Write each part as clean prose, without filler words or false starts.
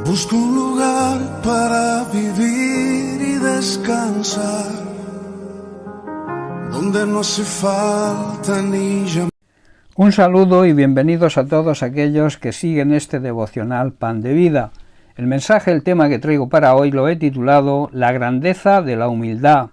Busco un lugar para vivir y descansar, donde no hace falta ni llamar. Un saludo y bienvenidos a todos aquellos que siguen este devocional Pan de Vida. El mensaje, el tema que traigo para hoy lo he titulado La grandeza de la humildad.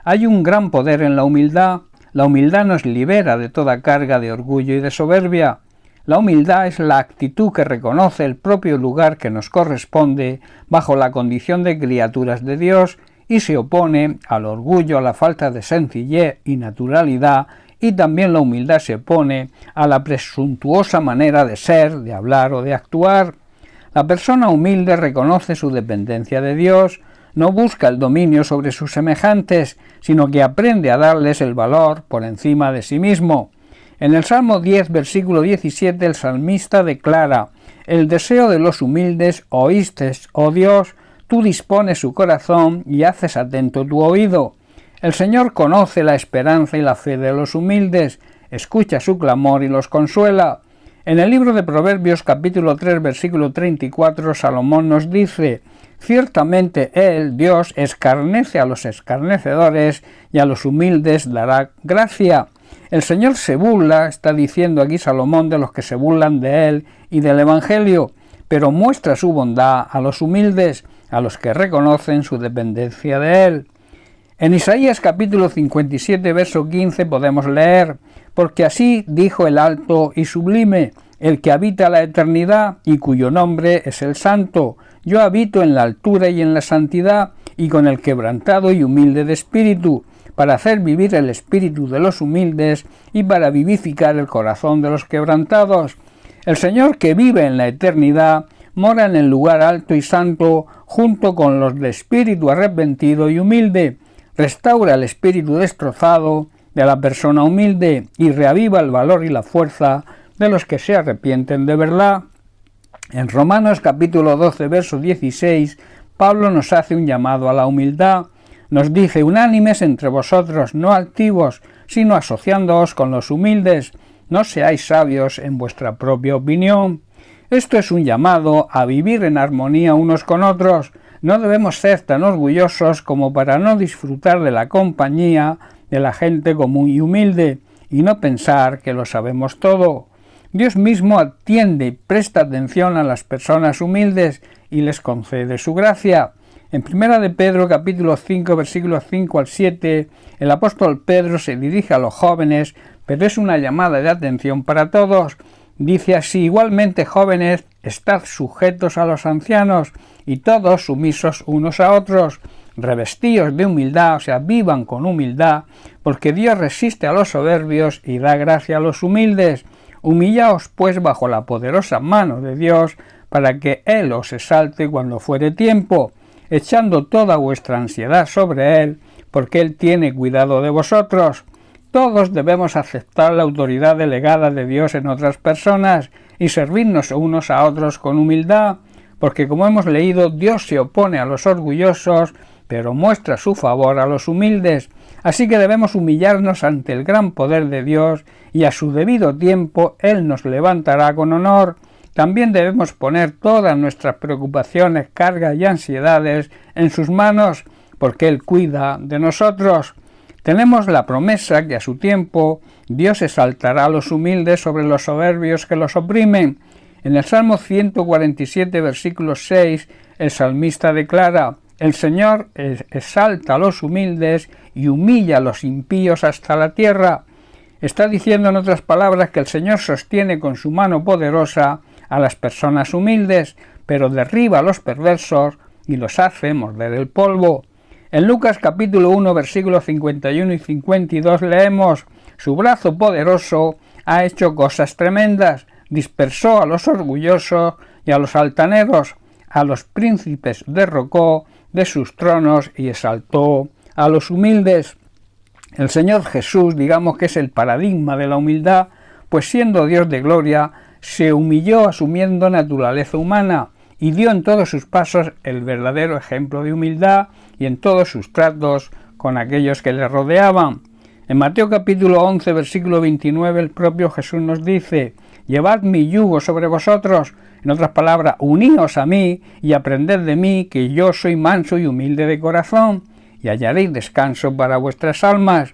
Hay un gran poder en la humildad. La humildad nos libera de toda carga de orgullo y de soberbia. La humildad es la actitud que reconoce el propio lugar que nos corresponde bajo la condición de criaturas de Dios y se opone al orgullo, a la falta de sencillez y naturalidad, y también la humildad se opone a la presuntuosa manera de ser, de hablar o de actuar. La persona humilde reconoce su dependencia de Dios, no busca el dominio sobre sus semejantes, sino que aprende a darles el valor por encima de sí mismo. En el Salmo 10, versículo 17, el salmista declara: «El deseo de los humildes oíste, oh Dios, tú dispones su corazón y haces atento tu oído». El Señor conoce la esperanza y la fe de los humildes, escucha su clamor y los consuela. En el libro de Proverbios, capítulo 3, versículo 34, Salomón nos dice: «Ciertamente Él, Dios, escarnece a los escarnecedores y a los humildes dará gracia». El Señor se burla, está diciendo aquí Salomón, de los que se burlan de Él y del Evangelio, pero muestra su bondad a los humildes, a los que reconocen su dependencia de Él. En Isaías capítulo 57, verso 15 podemos leer: «Porque así dijo el alto y sublime, el que habita la eternidad y cuyo nombre es el Santo. Yo habito en la altura y en la santidad, y con el quebrantado y humilde de espíritu, para hacer vivir el espíritu de los humildes y para vivificar el corazón de los quebrantados». El Señor, que vive en la eternidad, mora en el lugar alto y santo junto con los de espíritu arrepentido y humilde. Restaura el espíritu destrozado de la persona humilde y reaviva el valor y la fuerza de los que se arrepienten de verdad. En Romanos capítulo 12, verso 16, Pablo nos hace un llamado a la humildad. Nos dice: «Unánimes entre vosotros, no altivos, sino asociándoos con los humildes, no seáis sabios en vuestra propia opinión». Esto es un llamado a vivir en armonía unos con otros. No debemos ser tan orgullosos como para no disfrutar de la compañía de la gente común y humilde, y no pensar que lo sabemos todo. Dios mismo atiende y presta atención a las personas humildes y les concede su gracia. En 1 de Pedro capítulo 5, versículos 5 al 7, el apóstol Pedro se dirige a los jóvenes, pero es una llamada de atención para todos. Dice así: «Igualmente, jóvenes, estad sujetos a los ancianos, y todos sumisos unos a otros, revestíos de humildad», o sea, vivan con humildad, «porque Dios resiste a los soberbios y da gracia a los humildes. Humillaos, pues, bajo la poderosa mano de Dios, para que Él os exalte cuando fuere tiempo, echando toda vuestra ansiedad sobre Él, porque Él tiene cuidado de vosotros». Todos debemos aceptar la autoridad delegada de Dios en otras personas y servirnos unos a otros con humildad, porque, como hemos leído, Dios se opone a los orgullosos, pero muestra su favor a los humildes. Así que debemos humillarnos ante el gran poder de Dios y a su debido tiempo Él nos levantará con honor. También debemos poner todas nuestras preocupaciones, cargas y ansiedades en sus manos, porque Él cuida de nosotros. Tenemos la promesa que a su tiempo Dios exaltará a los humildes sobre los soberbios que los oprimen. En el Salmo 147, versículo 6, el salmista declara: «El Señor exalta a los humildes y humilla a los impíos hasta la tierra». Está diciendo, en otras palabras, que el Señor sostiene con su mano poderosa a las personas humildes, pero derriba a los perversos y los hace morder el polvo. En Lucas capítulo 1, versículos 51 y 52 leemos: «Su brazo poderoso ha hecho cosas tremendas, dispersó a los orgullosos y a los altaneros, a los príncipes derrocó de sus tronos y exaltó a los humildes». El Señor Jesús, digamos que es el paradigma de la humildad, pues siendo Dios de gloria, se humilló asumiendo naturaleza humana y dio en todos sus pasos el verdadero ejemplo de humildad y en todos sus tratos con aquellos que le rodeaban. En Mateo capítulo 11, versículo 29, el propio Jesús nos dice: llevad mi yugo sobre vosotros, en otras palabras, uníos a mí y aprended de mí, que yo soy manso y humilde de corazón, y hallaréis descanso para vuestras almas.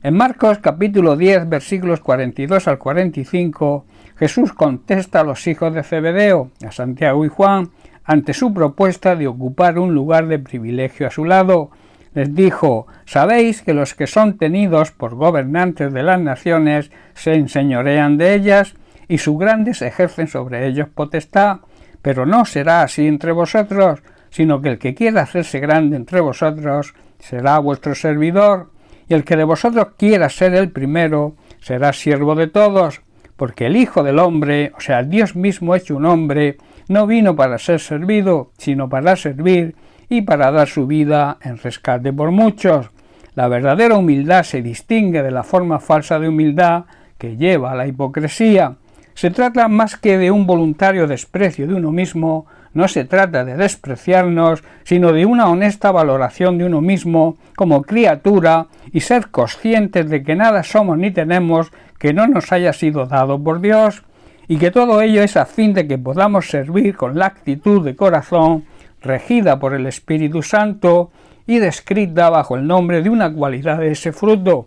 En Marcos capítulo 10, versículos 42 al 45, Jesús contesta a los hijos de Zebedeo, a Santiago y Juan, ante su propuesta de ocupar un lugar de privilegio a su lado. Les dijo: «Sabéis que los que son tenidos por gobernantes de las naciones se enseñorean de ellas, y sus grandes ejercen sobre ellos potestad, pero no será así entre vosotros, sino que el que quiera hacerse grande entre vosotros será vuestro servidor, y el que de vosotros quiera ser el primero será siervo de todos, porque el Hijo del Hombre, o sea, Dios mismo hecho un hombre, no vino para ser servido, sino para servir y para dar su vida en rescate por muchos». La verdadera humildad se distingue de la forma falsa de humildad que lleva a la hipocresía. Se trata más que de un voluntario desprecio de uno mismo, no se trata de despreciarnos, sino de una honesta valoración de uno mismo como criatura y ser conscientes de que nada somos ni tenemos que no nos haya sido dado por Dios, y que todo ello es a fin de que podamos servir con la actitud de corazón regida por el Espíritu Santo y descrita bajo el nombre de una cualidad de ese fruto.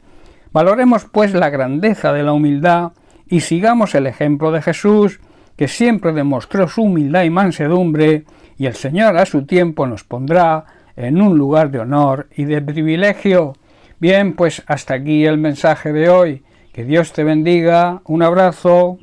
Valoremos pues la grandeza de la humildad y sigamos el ejemplo de Jesús, que siempre demostró su humildad y mansedumbre, y el Señor a su tiempo nos pondrá en un lugar de honor y de privilegio. Bien, pues hasta aquí el mensaje de hoy. Que Dios te bendiga. Un abrazo.